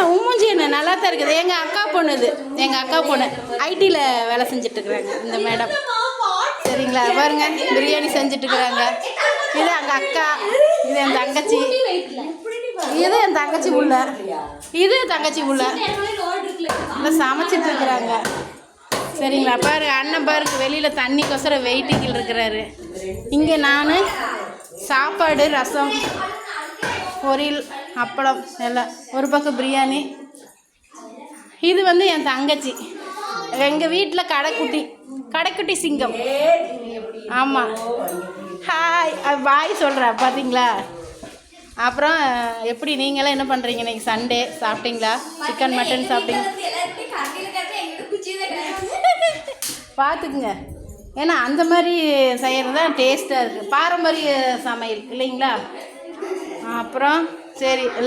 மூஞ்சி என்ன நல்லா தான் இருக்குது. எங்கள் அக்கா பொண்ணு இது, எங்கள் அக்கா பொண்ணு ஐடியில் வேலை செஞ்சிட்ருக்குறாங்க இந்த மேடம். சரிங்களா, பாருங்க பிரியாணி செஞ்சிட்ருக்குறாங்க. இது எங்கள் அக்கா, இது என் தங்கச்சி, இது என் தங்கச்சி உள்ள, இது தங்கச்சி உள்ள இல்லை சமைச்சிட்ருக்குறாங்க. சரிங்களா, பாரு அண்ணன் பாருக்கு வெளியில் தண்ணிக்கொசரம் வெயிட்டிங்கில் இருக்கிறாரு. இங்கே நான் சாப்பாடு, ரசம், பொரியல், அப்பளம் எல்லாம், ஒரு பக்கம் பிரியாணி. இது வந்து என் தங்கச்சி, எங்கள் வீட்டில் கடைக்குட்டி சிங்கம். ஆமாம், ஹாய் பாய் சொல்கிறேன் பார்த்தீங்களா. அப்புறம் எப்படி நீங்களாம் என்ன பண்ணுறீங்க? இன்றைக்கி சண்டே சாப்பிட்டீங்களா? சிக்கன் மட்டன் சாப்பிட்டீங்க பார்த்துக்குங்க. ஏன்னா அந்த மாதிரி செய்கிறது தான் டேஸ்ட்டாக இருக்குது, பாரம்பரிய சமையல் இல்லைங்களா. அப்புறம் சரி எல்லாம்